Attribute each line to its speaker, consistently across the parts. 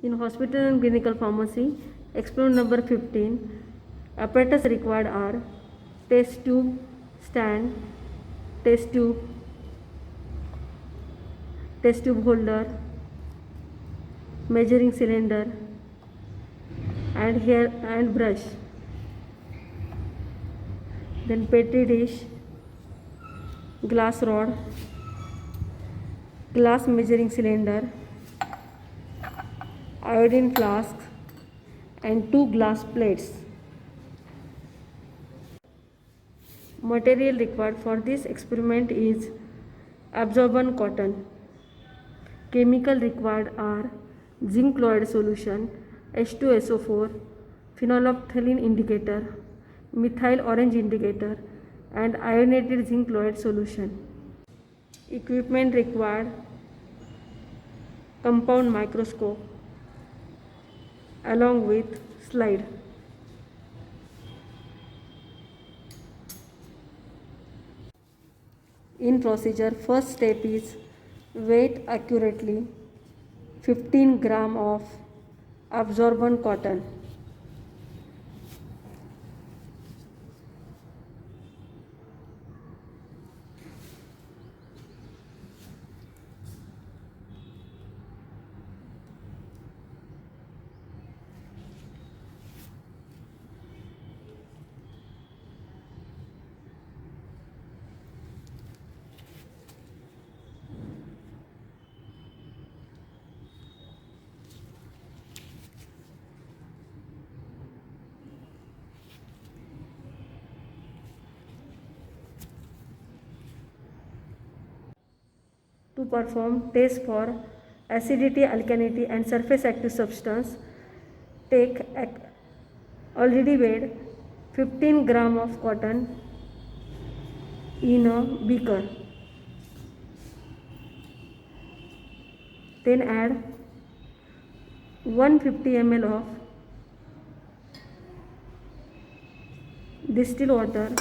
Speaker 1: In hospital and clinical pharmacy, experiment number 15. Apparatus required are test tube, stand, test tube, test tube holder, measuring cylinder, and hair and brush. Then petri dish, glass rod, glass measuring cylinder, iodine flask, and 2 glass plates. Material required for this experiment is absorbent cotton. Chemical required are zinc chloride solution, H2SO4, phenolphthalein indicator, methyl orange indicator, and ionated zinc chloride solution. Equipment required: compound microscope along with slide. In procedure, first step is weight accurately 15 gram of absorbent cotton. To perform test for acidity, alkalinity, and surface active substance, take already weighed 15 gram of cotton in a beaker. Then add 150 ml of distilled water,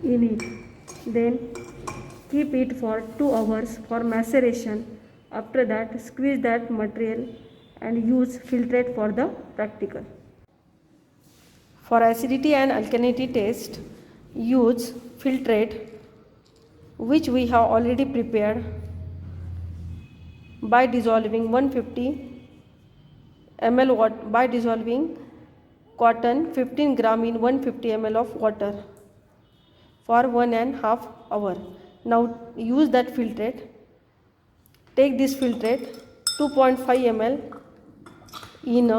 Speaker 1: in it. Then keep it for 2 hours for maceration. After that, squeeze that material and use filtrate for the practical. For acidity and alkalinity test, use filtrate, which we have already prepared by dissolving 150 ml water, by dissolving cotton 15 gram in 150 ml of water for 1.5 hours. Now use that filtrate. Take this filtrate 2.5 ml in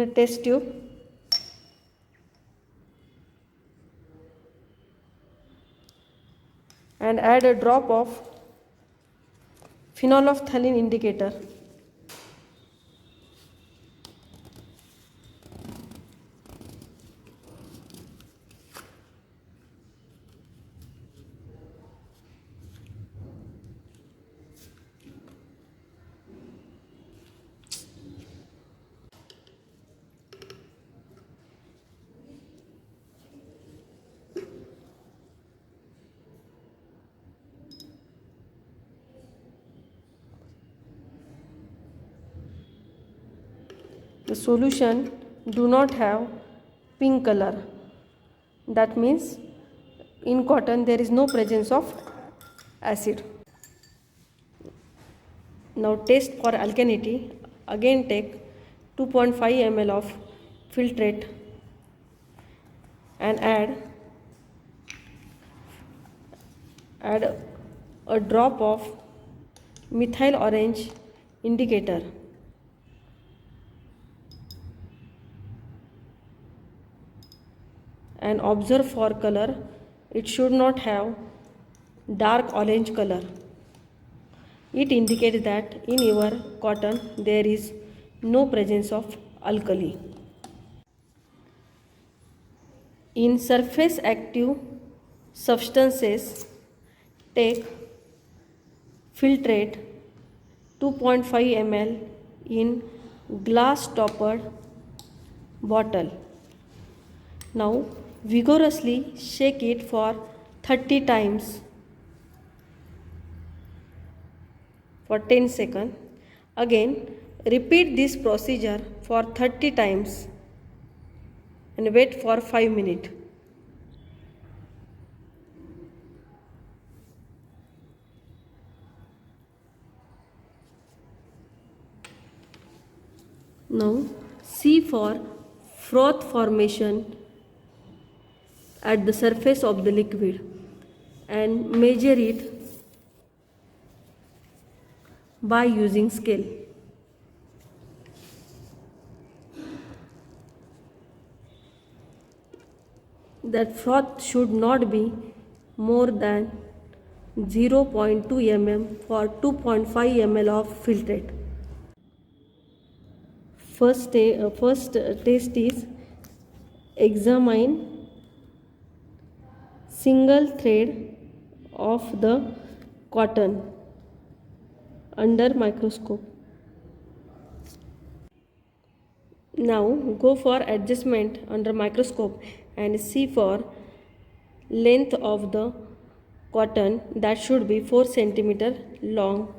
Speaker 1: a test tube, and add a drop of phenolphthalein indicator. The solution do not have pink color. That means in cotton there is no presence of acid. Now test for alkalinity. Again take 2.5 ml of filtrate and add a drop of methyl orange indicator. And observe for color. It should not have dark orange color. It indicates that in your cotton there is no presence of alkali. In surface active substances, take filtrate 2.5 ml in glass toppered bottle. Now vigorously shake it for 30 times for 10 seconds. Again repeat this procedure for 30 times and wait for 5 minutes. Now see for froth formation at the surface of the liquid and measure it by using scale. That froth should not be more than 0.2 mm for 2.5 ml of filtrate. First test is examine single thread of the cotton under microscope. Now go for adjustment under microscope and see for length of the cotton that should be 4 cm long.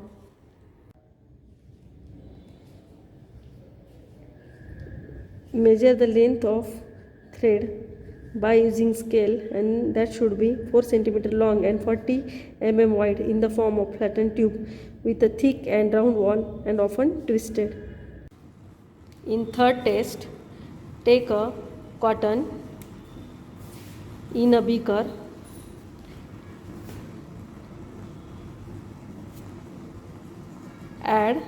Speaker 1: Measure the length of thread by using scale and that should be 4 cm long and 40 mm wide in the form of flattened tube with a thick and round wall and often twisted. In third test, take a cotton in a beaker, add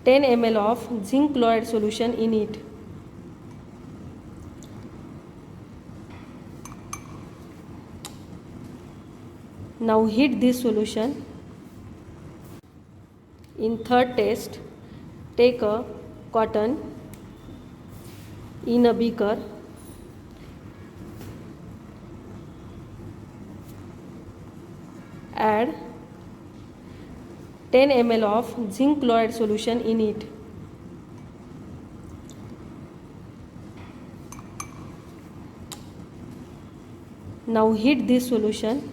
Speaker 1: 10 ml of zinc chloride solution in it. Now heat this solution. In third test, take a cotton in a beaker, add 10 ml of zinc chloride solution in it. Now heat this solution.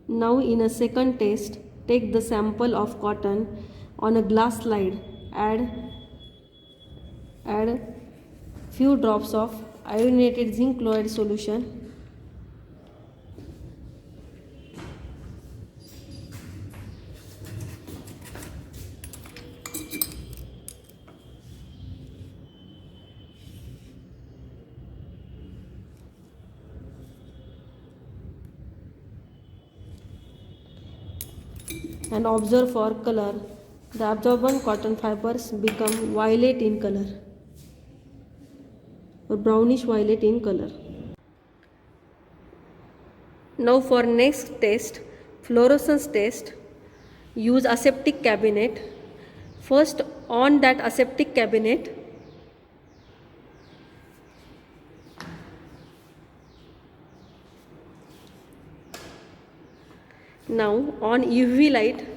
Speaker 1: Now in a second test, take the sample of cotton on a glass slide, add few drops of iodinated zinc chloride solution. And observe for color. The absorbent cotton fibers become violet in color or brownish violet in color. Now for next test, fluorescence test, use aseptic cabinet. First on that aseptic cabinet, now on UV light.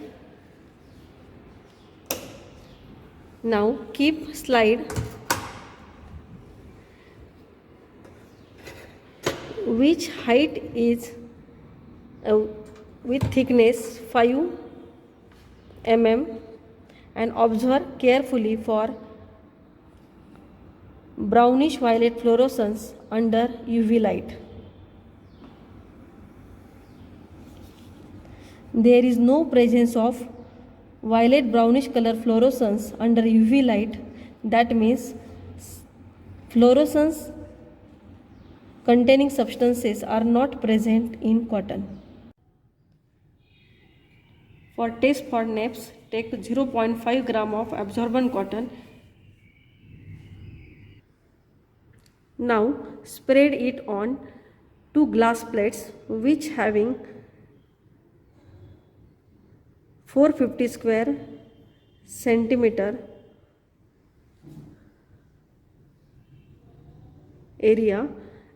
Speaker 1: Now keep slide which height is with thickness 5 mm and observe carefully for brownish violet fluorescence under UV light. There is no presence of violet brownish color fluorescence under UV light. That means fluorescence containing substances are not present in cotton. For test for naps, take 0.5 gram of absorbent cotton. Now spread it on 2 glass plates which having 450 square centimeter area.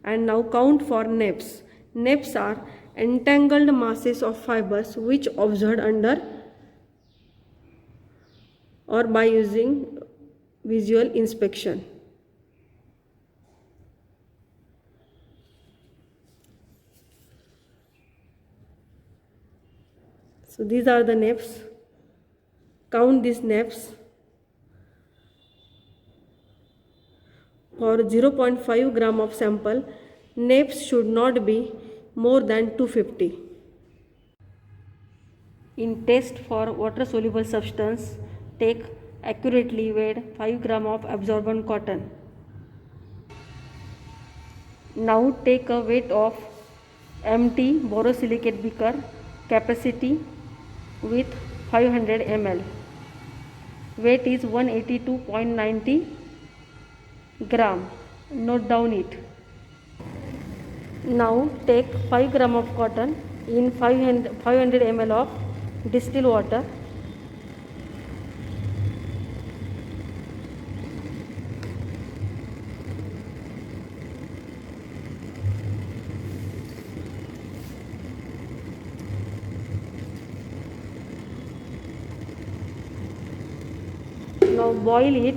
Speaker 1: And now count for naps. Naps are entangled masses of fibers which observed under or by using visual inspection. So these are the naps. Count these naps. For 0.5 gram of sample, naps should not be more than 250. In test for water soluble substance, take accurately weighed 5 gram of absorbent cotton. Now take a weight of empty borosilicate beaker capacity with 500 ml. Weight is 182.90 gram. Note down it. Now take 5 gram of cotton in 500 ml of distilled water. Now boil it.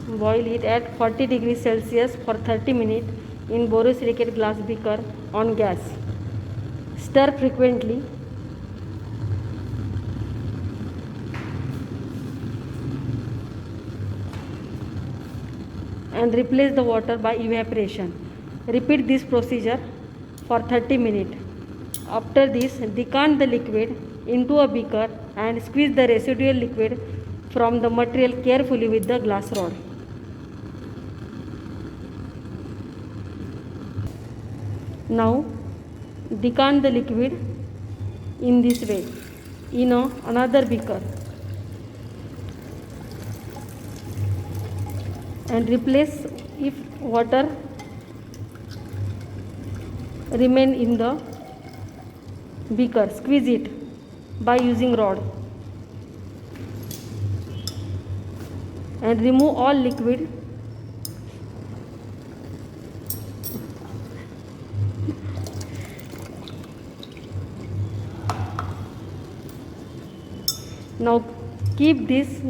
Speaker 1: Boil it at 40 degrees Celsius for 30 minutes in borosilicate glass beaker on gas. Stir frequently. And replace the water by evaporation. Repeat this procedure for 30 minutes. After this, decant the liquid into a beaker and squeeze the residual liquid from the material carefully with the glass rod. Now decant the liquid in this way in another beaker and replace if water remain in the beaker. Squeeze it by using rod and remove all liquid. Now keep this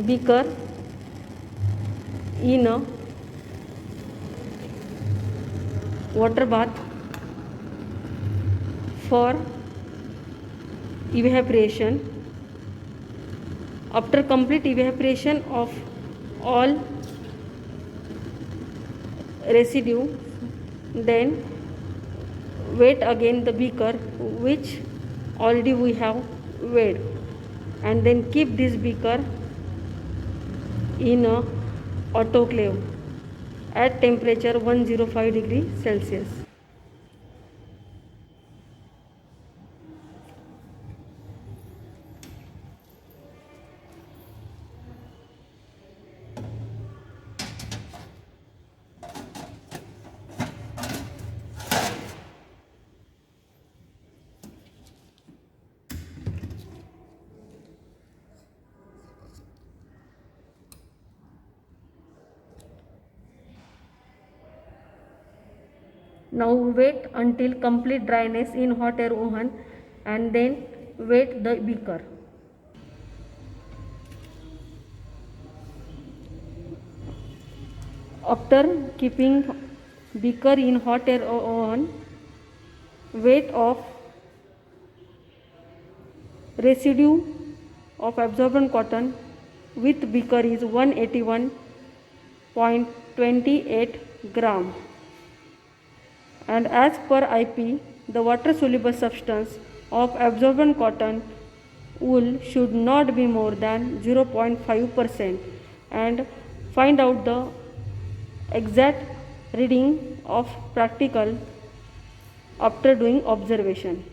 Speaker 1: beaker in a water bath for evaporation. After complete evaporation of all residue, then wet again the beaker which already we have weighed, and then keep this beaker in a autoclave at temperature 105 degrees Celsius. Now wait until complete dryness in hot air oven and then wet the beaker. After keeping beaker in hot air oven, weight of residue of absorbent cotton with beaker is 181.28 gram. And as per IP, the water soluble substance of absorbent cotton wool should not be more than 0.5%, and find out the exact reading of practical after doing observation.